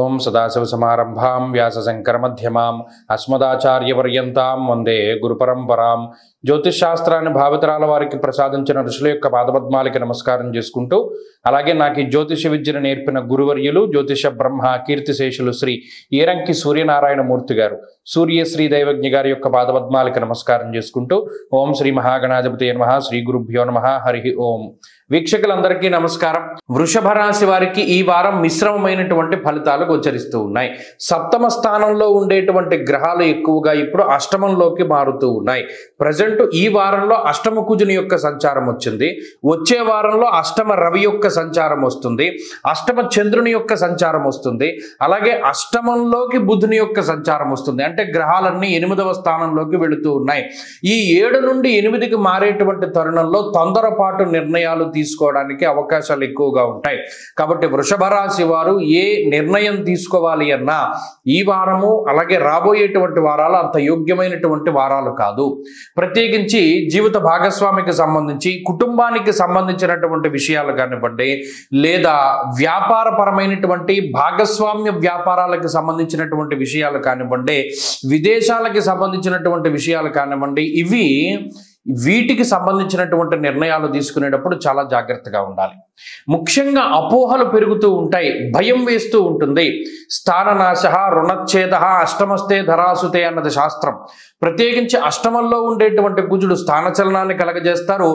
ఓం సదాశివసమారంభాం వ్యాసశంకరమధ్యమాం అస్మదాచార్యపర్యంతాం వందే గురుపరంపరాం. జ్యోతిషాస్త్రాన్ని భావితరాల వారికి ప్రసాదించిన ఋషుల యొక్క పాదపద్మాలకి నమస్కారం చేసుకుంటూ, అలాగే నాకు ఈ జ్యోతిష విద్యను నేర్పిన గురువర్యులు జ్యోతిష బ్రహ్మ కీర్తిశేషులు శ్రీ ఈరంకి సూర్యనారాయణమూర్తి గారు, సూర్యశ్రీ దైవజ్ఞ గారి యొక్క పాదపద్మాలకి నమస్కారం చేసుకుంటూ, ఓం శ్రీ మహాగణాధిపతి నమః, శ్రీ గురుభ్యో నమః, హరి ఓం. వీక్షకులందరికీ నమస్కారం. వృషభ రాశి వారికి ఈ వారం మిశ్రమమైనటువంటి ఫలితాలు గోచరిస్తూ ఉన్నాయి. సప్తమ స్థానంలో ఉండేటువంటి గ్రహాలు ఎక్కువగా ఇప్పుడు అష్టమంలోకి మారుతూ ఉన్నాయి. ప్రజెంట్ ఈ వారంలో అష్టమ కుజుని యొక్క సంచారం వచ్చింది. వచ్చే వారంలో అష్టమ రవి యొక్క సంచారం వస్తుంది, అష్టమ చంద్రుని యొక్క సంచారం వస్తుంది, అలాగే అష్టమంలోకి బుధుని యొక్క సంచారం వస్తుంది. అంటే గ్రహాలన్నీ 8వ స్థానంలోకి వెళుతూ ఉన్నాయి. ఈ 7 నుండి 8కి మారేటువంటి తరుణంలో తొందరపాటు నిర్ణయాలు తీసుకోవడానికి అవకాశాలు ఎక్కువగా ఉంటాయి. కాబట్టి వృషభ రాశి వారు ఏ నిర్ణయం తీసుకోవాలి అన్నా ఈ వారము అలాగే రాబోయేటువంటి వారాలు అంత యోగ్యమైనటువంటి వారాలు కాదు. ప్రత్యేకించి జీవిత భాగస్వామికి సంబంధించి, కుటుంబానికి సంబంధించినటువంటి విషయాలు కానివ్వండి, లేదా వ్యాపారపరమైనటువంటి భాగస్వామ్య వ్యాపారాలకు సంబంధించినటువంటి విషయాలు కానివ్వండి, విదేశాలకి సంబంధించినటువంటి విషయాలు కానివ్వండి, వీటికి సంబంధించినటువంటి నిర్ణయాలు తీసుకునేటప్పుడు చాలా జాగ్రత్తగా ఉండాలి. ముఖ్యంగా అపోహలు పెరుగుతూ ఉంటాయి, భయం వేస్తూ ఉంటుంది. స్థాననాశ రుణచ్ఛేద అష్టమస్తే ధరాసుతే అన్నది శాస్త్రం. ప్రత్యేకించి అష్టమంలో ఉండేటువంటి కుజుడు స్థానచలనాన్ని కలగజేస్తారు.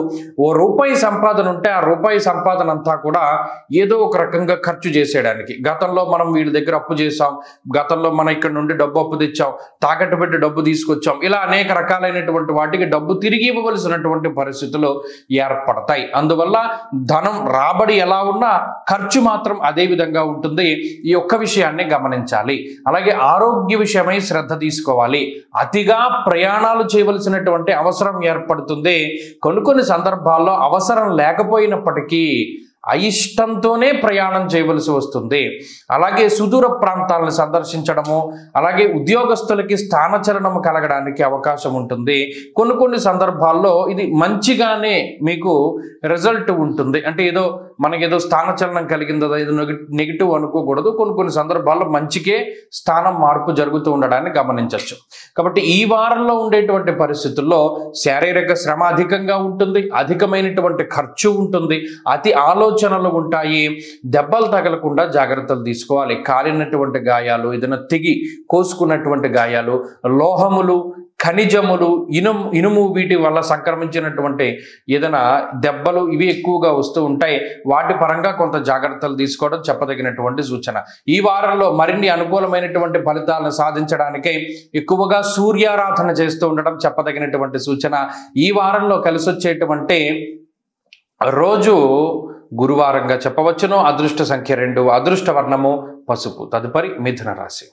ఓ రూపాయి సంపాదన ఉంటే ఆ రూపాయి సంపాదన అంతా కూడా ఏదో ఒక రకంగా ఖర్చు చేసేయడానికి, గతంలో మనం వీళ్ళ దగ్గర అప్పు చేసాం, గతంలో మనం ఇక్కడ నుండి డబ్బు అప్పు తెచ్చాం, తాకట్టు పెట్టి డబ్బు తీసుకొచ్చాం, ఇలా అనేక రకాలైనటువంటి వాటికి డబ్బు తిరిగి ఇవ్వవలసినటువంటి పరిస్థితులు ఏర్పడతాయి. అందువల్ల ధనం రాబడి ఎలా ఉన్నా ఖర్చు మాత్రం అదే విధంగా ఉంటుంది. ఈ ఒక్క విషయాన్ని గమనించాలి. అలాగే ఆరోగ్య విషయమై శ్రద్ధ తీసుకోవాలి. అతిగా ప్రయాణాలు చేయవలసినటువంటి అవసరం ఏర్పడుతుంది. కొన్ని సందర్భాల్లో అవసరం లేకపోయినప్పటికీ అయిష్టంతోనే ప్రయాణం చేయవలసి వస్తుంది. అలాగే సుదూర ప్రాంతాలను సందర్శించడము, అలాగే ఉద్యోగస్తులకి స్థానచలనం కలగడానికి అవకాశం ఉంటుంది. కొన్ని సందర్భాల్లో ఇది మంచిగానే మీకు రిజల్ట్ ఉంటుంది. అంటే మనకేదో స్థానచలనం కలిగిందో ఇది నెగిటివ్ అనుకోకూడదు. కొన్ని సందర్భాల్లో మంచికే స్థానం మార్పు జరుగుతూ ఉండడాన్ని గమనించవచ్చు. కాబట్టి ఈ వారంలో ఉండేటువంటి పరిస్థితుల్లో శారీరక శ్రమ అధికంగా ఉంటుంది, అధికమైనటువంటి ఖర్చు ఉంటుంది, అతి ఆలోచనలు ఉంటాయి. దెబ్బలు తగలకుండా జాగ్రత్తలు తీసుకోవాలి. కాలినటువంటి గాయాలు, ఏదైనా తెగి కోసుకున్నటువంటి గాయాలు, లోహములు, ఖనిజములు, ఇనుము వీటి వల్ల సంక్రమించినటువంటి ఏదైనా దెబ్బలు ఇవి ఎక్కువగా వస్తూ ఉంటాయి. వాటి పరంగా కొంత జాగ్రత్తలు తీసుకోవడం చెప్పదగినటువంటి సూచన. ఈ వారంలో మరిన్ని అనుకూలమైనటువంటి ఫలితాలను సాధించడానికై ఎక్కువగా సూర్యారాధన చేస్తూ ఉండడం చెప్పదగినటువంటి సూచన. ఈ వారంలో కలిసి వచ్చేటువంటి రోజు గురువారంగా చెప్పవచ్చును. అదృష్ట సంఖ్య 2, అదృష్ట వర్ణము పసుపు. తదుపరి మిథున రాశి.